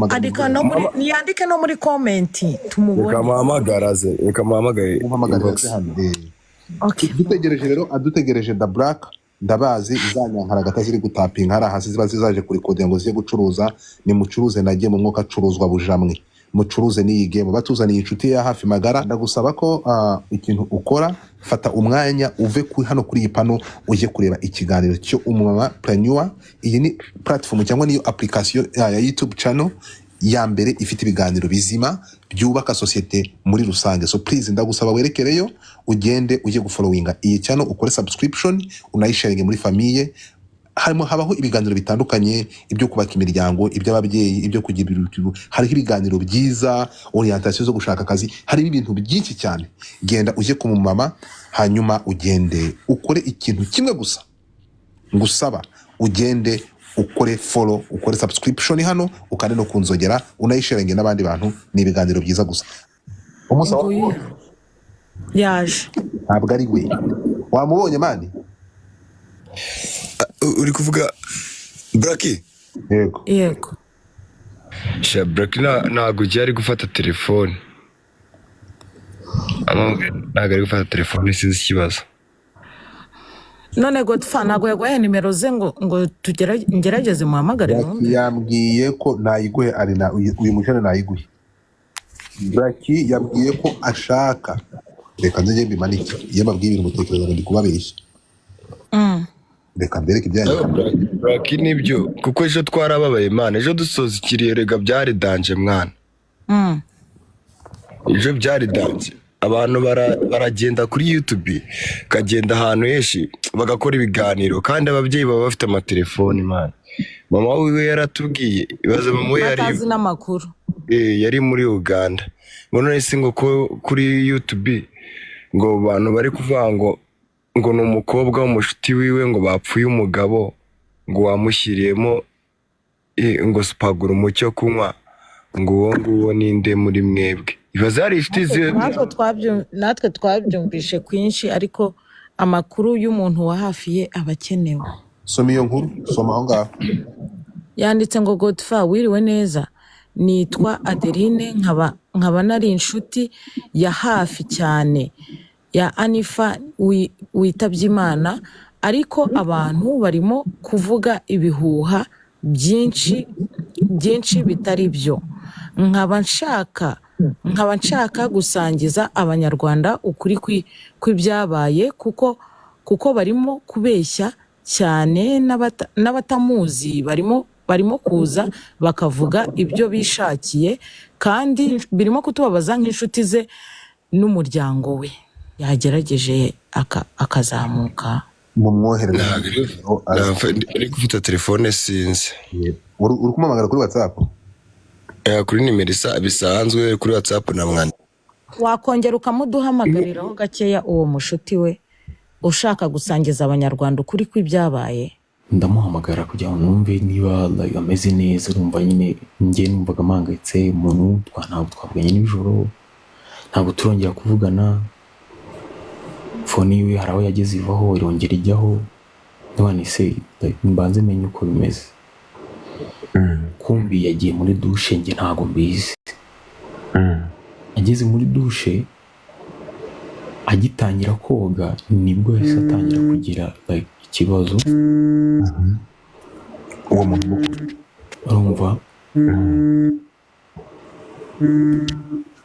Andika no muri niyandike no muri comment tumubone. Reka muhamagare. Okay. Dutegereje da Black, ndabazi izanyankara gataziri gutapinga hari hasi ziba zizaje kuri kode ngo ziye gucuruza. Ni mucuruze nagiye mu mwuka acuruzwa bujamwe, mucuruze n'iyi game batuzaniye inshuti ya hafi magara. Ndagusaba ko ikintu ukora, fata umwanya uve hano kuri iyi pano uje kureba ikiganiro cyo umumama Preneur. Iyi ni platform cyangwa niyo application ya YouTube channel ya mbere ifite ibiganiro bizima byubaka sosiyete muri rusange. So please ndagusaba werekereyo, ugende ujye gufollowinga iyi channel, ukore subscription, unayisharinge muri famille. Habaho ibiganiro bitandukanye, ibyo kubaka imiryango, iby'ababyeyi, ibyo kugira ibintu, hariho ibiganiro byiza, orientation zo gushaka akazi, hari ibintu byinshi cyane. Genda ujye ku mumama, hanyuma ugende ukore ikintu kimwe gusa ngusaba, ugende ukore follow, ukore subscription hano, ukane no kunzogera, unayisharinge n'abandi bantu. Ni ibiganiro byiza gusa. Umusa yaje ntabwo ari we wamubonye mani. uri kuvuga Braki? Yego sha Braki ntabwo ari gufata telefone, ntabwo ari gufata telefone, sinzi ikibazo. none Godfather ntabwo yaguhaye nimero ze ngo ngerageze muhamagare numve? Yambwiye ko nayiguhe, ari na uyu mujene nayiguhe. Braki yabwiye ko ashaka, reka nze mbimanike, iyo mbabwiye ibintu mutekereza ngo ndi kubabeshya. Reka mbereke ibyanyu. Braki nibyo, kuko ejo twarababaye mana, ejo dusoza ikirerega byari danje mwana. Ejo byari danje, abantu baragenda kuri YouTube, kagenda ahantu henshi bagakora ibiganiro, kandi ababyeyi baba bafite amatelefoni mana. Mama wiwe yaratubwiye, ibaze mama we atazi n'amakuru. Yari muri Uganda. None se ngo kuri YouTube ngo abantu bari kuvuga ngo ni umukobwa w'umushuti wiwe ngo bapfuye umugabo ngo wamushyiriyemo ngo supagura umucyo kunywa, ngo uwo nguwo ninde muri mwebwe. Ibaze hari inshuti ziwe. natwe twabyumvishe kwinshi, ariko amakuru y'umuntu wa hafi ye aba akenewe. Soma iyo nkuru, soma aho ngaho. Yanditse ngo Godfather wiriwe neza, nitwa Adeline, nkaba nari inshuti ya hafi cyane ya Anifa witabye Imana, ariko abantu barimo kuvuga ibihuha byinshi bitari byo. Nkaba nshaka gusangiza abanyarwanda ukuri kw'ibyabaye, kuko barimo kubeshya cyane, n'abatamuzi barimo kuza bakavuga ibyo bishakiye, kandi birimo kutubabaza nk'inshuti ze n'umuryango we. Yagerageje akazamuka mumwohereza. Ari gufata telefone sinzi. Uri kumamagara kuri WhatsApp? Kuri nimero bisanzwe kuri WhatsApp na mwana. Wakongera ukamuduhamagariraho gakeya uwo mushuti we ushaka gusangiza abanyarwanda ukuri kw'ibyabaye? Ndamuhamagara kugira ngo numve niba ameze neza. Urumva nyine njye numvaga mpangayitse, umuntu ntabwo twavuganye nijoro, ntabwo turongera kuvugana. Fone yiwe hari aho yageze ivaho irongera ijyaho, none se mbanze menye uko bimeze. Kumbi yagiye muri dushe, njye ntabwo mbizi. Ageze muri dushe agitangira koga nibwo yahise atangira kugira ikibazo. Uwo muntu urumva?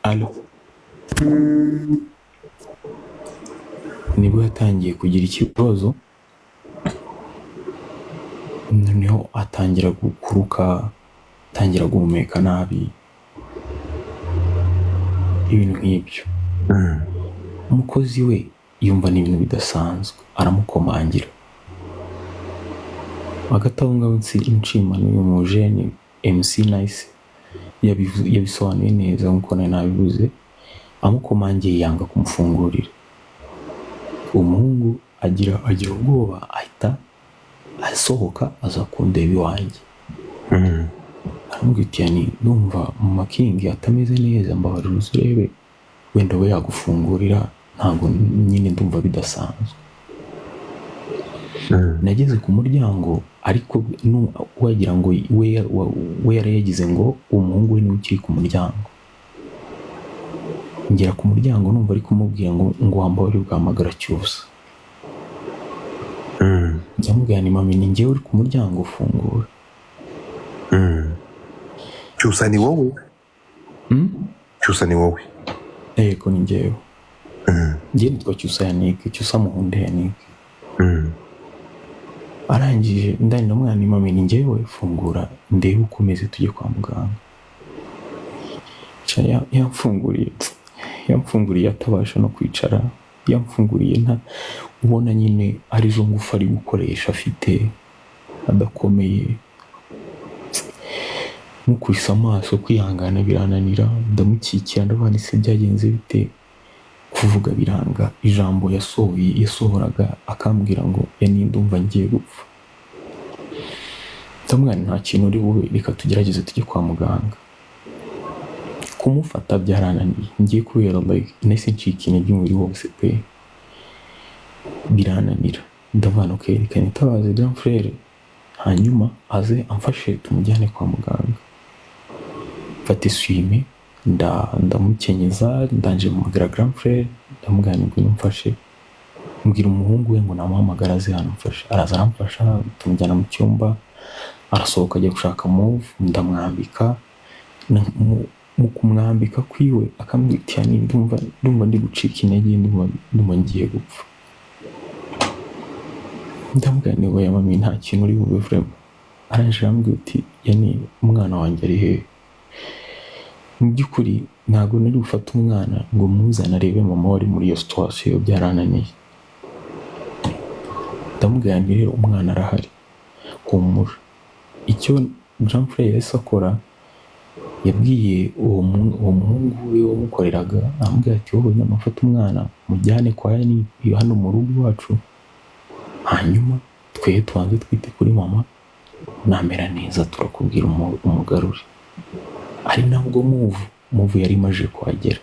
Alo, nibwo yatangiye kugira ikibazo, noneho atangira gukuruka, atangira guhumeka nabi, ibintu nk'ibyo. Umukozi we yumva ni ibintu bidasanzwe, aramukomangira. Hagati aho ngaho inshimano y'umujene MC Nice yabisobanuye neza nk'uko nari nabivuze. Amukomangiye yanga kumufungurira. Umuhungu agira ubwoba, ahita asohoka aza kundeba iwanjye. Aramubwira ati ndumva Mama King atameze neza, mbabarira uzurebe wenda we yagufungurira, ntabwo nyine ndumva bidasanzwe. Nageze ku muryango, ariko wagira ngo we yari yagize ngo umuhungu we niwe ukiri ku muryango. Ngera ku muryango numva ari kumubwira ngo wambabarire ugahamagara Cyusa. Ndamubwira ni mami, ni njyewe uri ku muryango, ufungura. Cyusa ni wowe? Cyusa ni wowe? Yego ni njyewe. Njye nitwa Cyusa Yannick, Cyusa Muhunde Yannick. Arangije ndani ndamubwira ni mami, ni njyewe, fungura ndebe uko umeze tujye kwa muganga. yamfunguriye atabasha no kwicara, yamfunguriye nta ubona nyine ari zo ngufu ari gukoresha afite adakomeye, mukubise amaso kwihangana birananira, ndamukikira ndabona se byagenze bite, kuvuga biranga, ijambo yasohoraga akambwira ngo ndumva ngiye gupfa. Ndamwana nta kintu uri bube, reka tugerageze tujye kwa muganga. Kumufata byarananiye, ngiye kubera nahise ncika intege umubiri wose pe, birananira. Ndavana reka nitabaze grand frere hanyuma aze amfashe tumujyane kwa muganga. Mfata isuime ndamukenyeza, ndanje mumagara grand frere, ndamubwira ngo nimfashe, mbwira umuhungu we ngo namuhamagara aze hano mfashe. Araza aramfasha, tumujyana mu cyumba, arasohoka ajya gushaka move, ndamwambika. Mu kumwambika kwiwe akambwira ati ndumva ndi gucika intege, ndumva ngiye gupfa. Ndamubwira ngo ya mami nta kintu uri bube vraiment. Araje arambwira ati umwana wanjye ari hehe? Mu by'ukuri ntabwo nari gufata umwana ngo muzane arebe mama wari muri iyo situation, byarananiye. Ndamubwira rero umwana arahari, humura. Icyo Jean Frere yahise akora, yabwiye uwo muhungu we wamukoreraga, amubwira ati wowe namufata umwana mujyane kwa Yani hano mu rugo iwacu, hanyuma twe tubanze twite kuri mama, namera neza turakubwira umugarure. Ari nabwo move yari imaze kuhagera.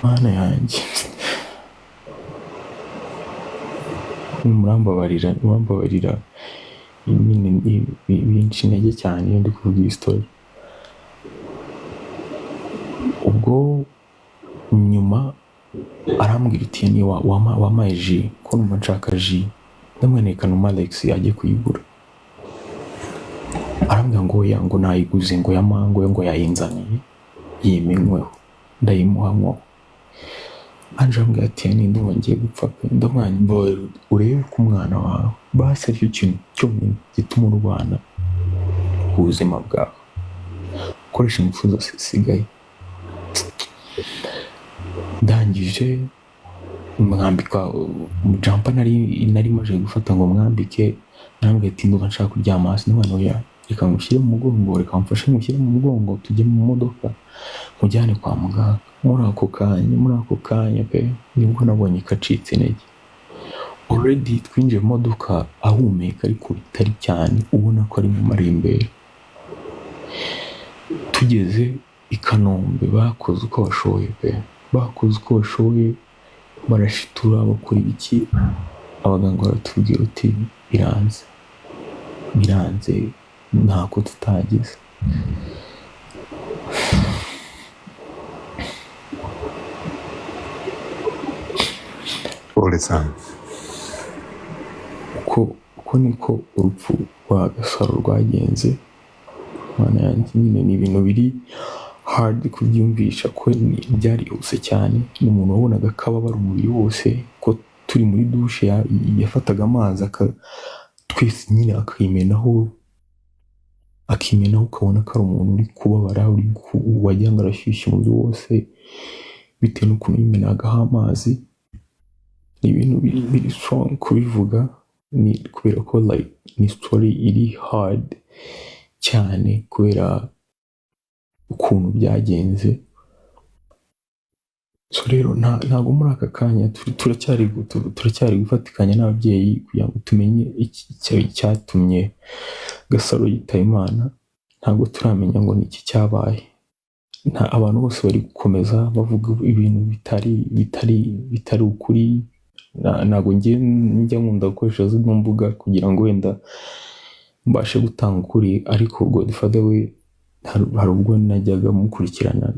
Mana yanjye, murambabarira binshi intege cyane iyo ndi kuvuga iyi story. Ubwo nyuma arambwira ati ni wamaye ji, ko numva nshaka ji. Ndamwaneka numa Alex ajye kuyigura. Arambwira ngo ngo nayiguze ngo ya mango ngo yayinzaniye yimenyweho, ndayimuhamwo. Anje ambwira ati ndumva ngiye gupfa pe. Ndamwanya urebe ku mwana wawe basi aricyo kintu cyonyine gituma urwana ubuzima bwawe, ukoresha ingufu zose zisigaye. Ndangije mwambika jumpa nari maje gufata ngo mwambike. Narambwira ati ndumva nshaka kuryama hasi. Ndamwana reka ngushyire mu mugongo, reka mfashe ngushyire mu mugongo, tujye mu modoka mujyane kwa muganga. Muri ako kanya pe nibwo nabonye kacitse intege. Already twinjiye mu modoka ahumeka ariko bitari cyane, ubona ko ari mu marembera. Tugeze i Kanombe bakoze uko bashoboye pe, barashitura bakora ibiki. Abaganga baratubwira uti biranze ntako tutagize. Pole sana. Uko niko urupfu rwa Gasaro rwagenze. Mana yanjye nyine ni ibintu biri hard kubyumvisha, ko byarihuse cyane. N'umuntu wabonaga akababara umubiri wose, ko turi muri douche yafataga amazi twese nyine akimenaho, ukabona ko ari umuntu uri kubabara, wagira ngo arashyushya umubiri wose bitewe n'ukuntu yimenagaho amazi. Ni ibintu biri strong kubivuga, ni kubera ko ni story iri hard cyane kubera ukuntu byagenze. So rero ntabwo muri aka kanya turacyari gufatikanya n'ababyeyi kugira ngo tumenye icyatumye Gasaro yitaba Imana. Ntabwo turamenya ngo ni iki cyabaye. Abantu bose bari gukomeza bavuga ibintu bitari ukuri. Ntabwo njya nkunda gukoresha zino mbuga kugira ngo wenda mbashe gutanga ukuri, ariko Godfather we hari ubwo najyaga mukurikirana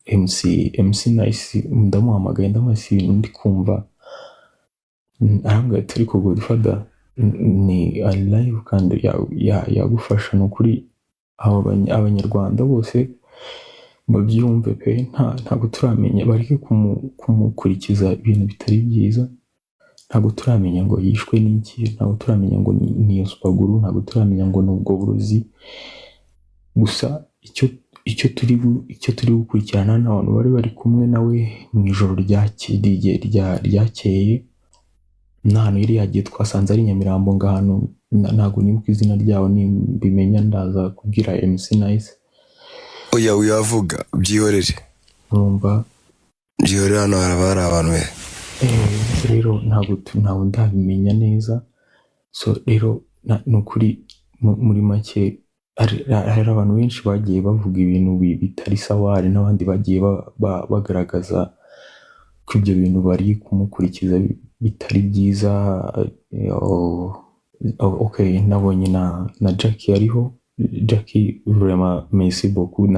MC Nice, ndamuhamagaye ndamwese ibintu ndi kumva. Arambwira ati ariko Godfather ni live kandi yagufasha. Ni ukuri abanyarwanda bose babyumve pe, ntabwo turamenya, bareke kumukurikiza ibintu bitari byiza. Ntabwo turamenya ngo yishwe n'iki, ntabwo turamenya ngo ni iyo supaguru, ntabwo turamenya ngo ni ubwo burozi. Gusa icyo turi gukurikirana n'abantu bari bari kumwe nawe mu ijoro ryakeye n'ahantu yari yagiye twasanze ari Nyamirambo ngahano ntabwo nibuka izina ryabo nimbimenya ndaza kubwira MC Nice. Oya uyavuga byihorere urumva byihorere, hano hari abantu we rero ntabwo ndabimenya neza. So rero nukuri muri make hari abantu benshi bagiye bavuga ibintu bitari sawa, hari n'abandi bagiye bagaragaza ko ibyo bintu bari kumukurikiza bitari byiza. Okay, nabonye na Jackie ariho. Jackie vraiment merci beaucoup,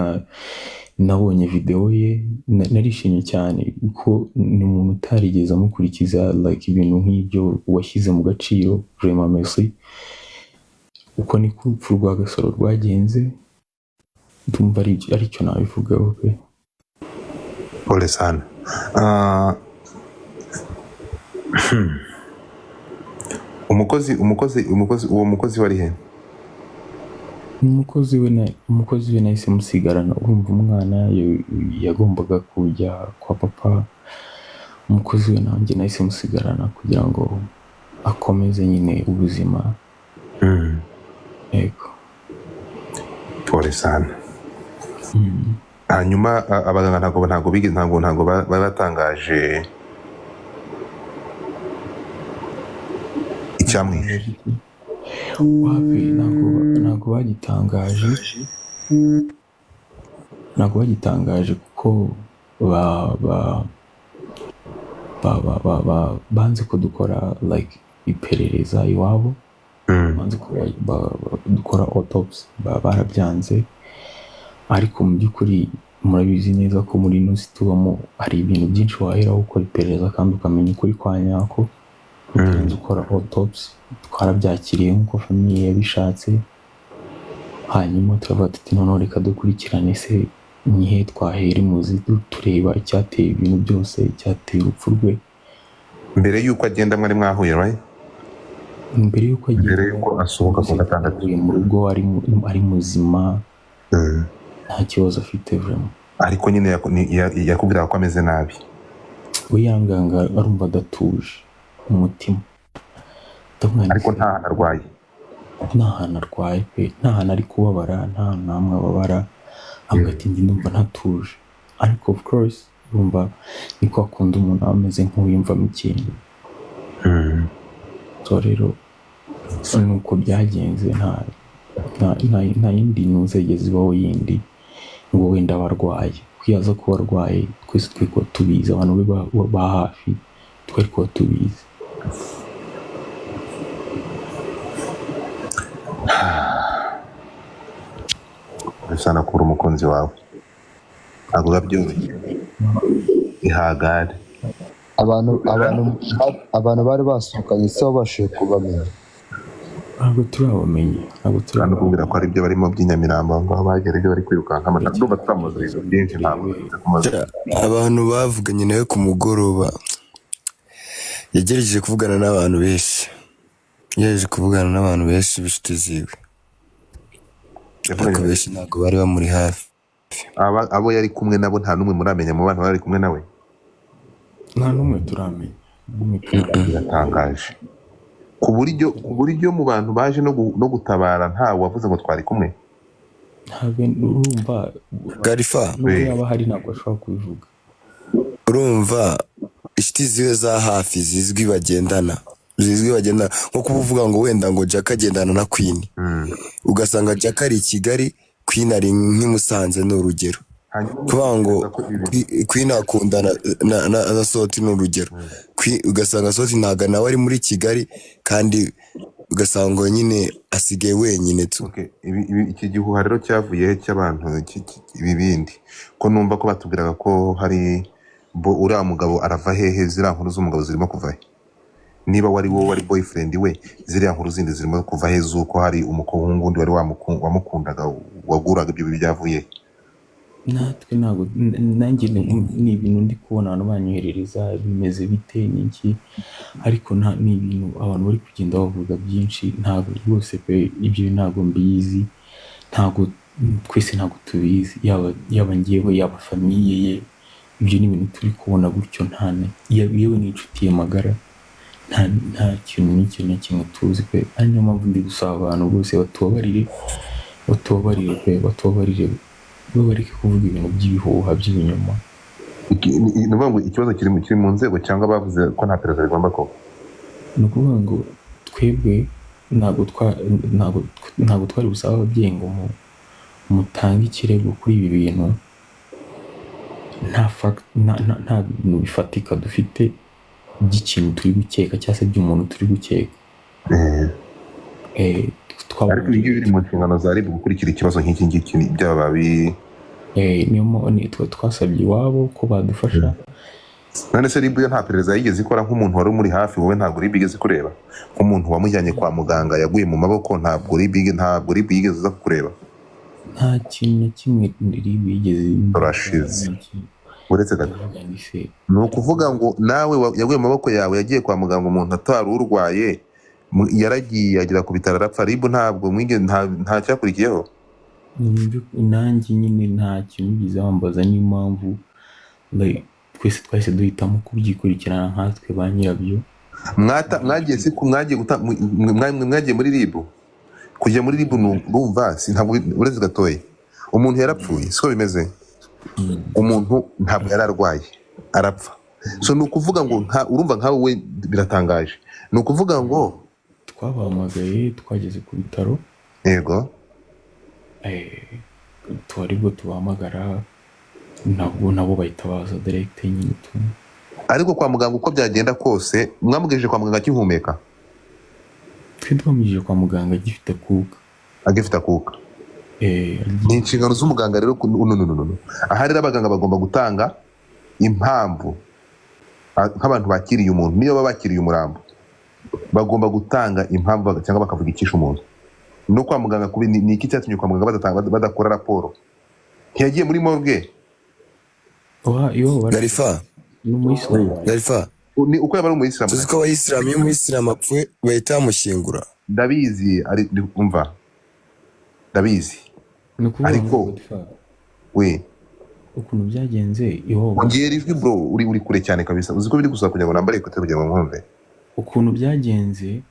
nabonye video ye narishimye cyane kuko ni umuntu utarigeze amukurikiza like ibintu nk'ibyo washyize mu gaciro. Vraiment merci. Uko ni ko urupfu rwa Gasaro rwagenze, ndumva aricyo nabivugaho pe. Pole sana. Uwo mukozi wari he? Umukozi we nahise musigarana. Urumva umwana yagombaga kujya kwa papa, umukozi we nanjye nahise musigarana kugira ngo akomeze nyine ubuzima. Yego. Pole sana. Hanyuma abaganga ntabwo batangaje icyamwishe. Wapi, ntabwo bagitangaje kuko banze ko dukora like iperereza iwabo, banze ko dukora autopsy, barabyanze. Ariko mu by'ukuri murabizi neza ko muri ino si tubamo hari ibintu byinshi wahera gukora iperereza kandi ukamenya ukuri kwa nyako utarinze ukora autopsy. Twarabyakiriye nk'uko famiye yabishatse, hanyuma turavuga tuti noneho reka dukurikirane se nihe twahera imuzi tureba icyateye ibintu byose, icyateye urupfu rwe. Mbere y'uko agenda mwari mwahuye right? Mbere y'uko asohoka ku gatandatu mu rugo ari muzima, nta kibazo afite vraiment. Ariko nyine yakubwira ko ameze nabi. We yanganga arumva adatuje umutima. Ariko nta hantu arwaye. Nta hantu arwaye pe, nta hantu ari kubabara, nta hantu namwe ababara. Ambwa ati ndi ndumva ntatuje. Ariko of course urumva niko akunda umuntu ameze nk'uwiyumvamo ikintu. So rero nuko byagenze, nta yindi ntuzegeze ibaho yindi ngo wenda barwaye. Kwiyaza ko barwaye twese twe kuba tubizi, abantu ba hafi twari kuba tubizi. Sana kubura umukunzi wawe ntabwo babyoroshye. Ihagare abantu bari basohokanye se wabashije kubamenya? Ntabwo turabamenye. Kandi kubwira ko ari ibyo barimo by'Inyamirambo ngo bagera ibyo bari kwirukanka amata ndumva tutamuzi ibintu byinshi. Ntabwo abantu bavuganye nawe ku mugoroba yagerageje kuvugana n'abantu benshi b'inshuti ziwe, ariko benshi ntabwo bari bamuri hafi. abo yari kumwe nabo nta n'umwe muramenya mu bantu bari kumwe nawe? Nta n'umwe turamenya. Biratangaje ku buryo mu bantu baje no gutabara nta wavuze ngo twari kumwe. Urumva Garifa yaba hari ntabwo ashobora kubivuga. Urumva inshuti ziwe za hafi zizwi bagendana nko kuvuga ngo wenda ngo Jack agendana na Queen, ugasanga Jack ari i Kigali, Queen ari nk'imusanze n'urugero. Kuvuga ngo Queen akundana na Soti n'urugero, ugasanga Soti ntago nawe ari muri Kigali kandi ugasanga nyine asigaye wenyine tu. Iki gihuha rero cyavuye cy'abantu ibi bindi ko numva ko batubwiraga ko hari uriya mugabo arava hehe, ziriya nkuru z'umugabo zirimo kuva he? Niba wari wowe wari boyfriend we, ziriya nkuru zindi zirimo kuva he z'uko hari umuhungu wundi wari wamukundaga waguraga ibyo byavuye? Natwe ntabwo, nanjye ni ibintu ndi kubona abantu banyoherereza bimeze bite n'iki, ariko ni ibintu abantu bari kugenda bavuga byinshi. Ntabwo rwose pe ibyo ntabwo mbizi, twese ntabwo tubizi, yaba njyewe yaba famiye ye, ibyo ni ibintu turi kubona gutyo, yewe n'inshuti ye magara, nta kintu n'icyo na kimwe tuzi pe. ari niyo mpamvu ndi gusaba abantu bose batubabarire bareke kuvuga ibintu by'ibihuha by'ibinyoma. Ni ukuvuga ngo ikibazo kiri mu nzego cyangwa bavuze ko nta perezida rigomba kuba? Ni ukuvuga ngo twebwe ntabwo twari gusaba ababyeyi ngo mutange ikirego kuri ibi bintu, nta bintu bifatika dufite by'ikintu turi gukeka cyangwa se by'umuntu turi gukeka. Ariko ibi ngibi biri mu nshingano za RIB gukurikira ikibazo nk'iki ngiki byaba niyo mpamvu twasabye iwabo ko badufasha. none se RIB yo nta perereza yigeze ikora nk'umuntu wari umuri hafi? Wowe ntabwo RIB igeze kureba nk'umuntu wamujyanye kwa muganga yaguye mu maboko? Ntabwo RIB yigeze iza kukureba? Nta kintu na kimwe RIB yigeze. Turashize uretse gato. Ni ukuvuga ngo nawe yaguye mu maboko yawe, yagiye kwa muganga umuntu atari urwaye, yaragiye agera ku bitaro arapfa, RIB ntabwo nta cyakurikiyeho? Nanjye nyine nta kintu bigeze bambaza, n'impamvu twese twahise duhitamo kubyikurikirana nkatwe ba nyirabyo. Mwagiye muri RIB? Kujya muri RIB numva ntabwo uretse gatoya, umuntu yarapfuye siko bimeze? Umuntu ntabwo yararwaye arapfa, so ni ukuvuga ngo urumva nkawe we biratangaje. Ni ukuvuga ngo twabahamagaye, twageze ku bitaro, yego tuwaribwo tubahamagara, nabo bahita baza direct nyine tu. Ariko kwa muganga uko byagenda kose mwamugejeje kwa muganga akihumeka? Twe twamujije kwa muganga agifite akuka. Ni inshingano z'umuganga rero. Aha rero abaganga bagomba gutanga impamvu nk'abantu bakiriye umuntu, niyo baba bakiriye umurambo bagomba gutanga impamvu cyangwa bakavuga icyishe umuntu. No kwa muganga ni iki cyatumye kwa muganga badakora raporo? Ntiyagiye muri morgue? Darifa ni uko yaba ari umuyisilamu. Tuzi ko abayisilamu iyo umuyisilamu apfuye bahita bamushyingura. Ndabizi umva, ndabizi ariko we ukuntu byagenze ongera ijwi bro, uri kure cyane kabisa. Uzi ko biri gusaba kugira ngo nambare ikote kugira ngo nkumve ukuntu byagenze.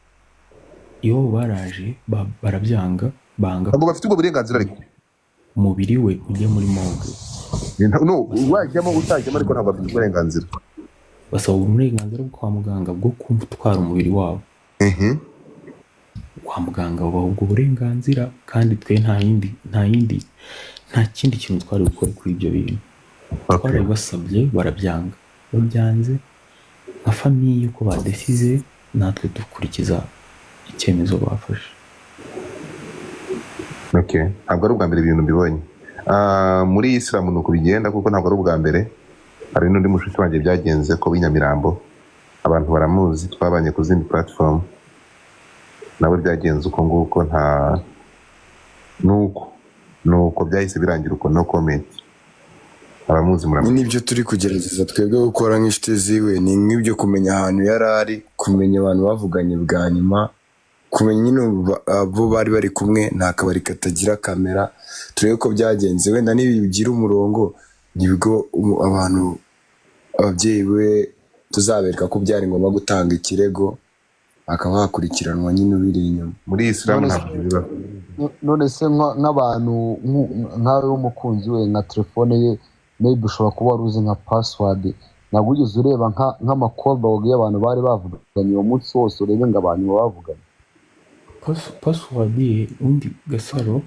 Iyo baraje barabyanga, banga. Ntabwo bafite ubwo burenganzira, ariko umubiri we ujya muri morgue. No, wajyamo utajyamo, ariko ntabwo bafite uburenganzira. Basaba uburenganzira bwo kwa muganga bwo gutwara umubiri wabo. Kwa muganga babaha ubwo burenganzira, kandi twe nta kindi kintu twari gukora kuri ibyo bintu. Twarabibasabye barabyanga, babyanze nka famiye ko badesize, natwe dukurikiza icyemezo bafashe. Ntabwo ari ubwa mbere ibintu mbibonye muri Isilamu, nuko bigenda kuko ntabwo ari ubwa mbere. Hari n'undi mushuti wanjye byagenze ko w'Inyamirambo, abantu baramuzi, twabanye ku zindi platform, nawe byagenze uko nguko. nuko byahise birangira uko, no comment. Abamuzi muramuzi. Nibyo turi kugerageza twebwe gukora nk'inshuti ziwe, ni nk'ibyo kumenya ahantu yari ari, kumenya abantu bavuganye bwa nyuma, kumenya nyine abo bari bari kumwe, nta kabari katagira kamera, turebe ko byagenze. Wenda nibigira umurongo nibwo ababyeyi we tuzabereka ko byari ngombwa gutanga ikirego, akaba hakurikiranwa nyine ubiri inyuma. Muri Isilamu ntabwo biba. None se nk'abantu nkawe w'umukunzi we, nka telefone ye maybe ushobora kuba wari uzi nka password, ntabwo ugeze ureba nk'amakolbog y'abantu bari bavuganye uwo munsi wose, urebe ngo abantu bavuganye password ye. Undi Gasaro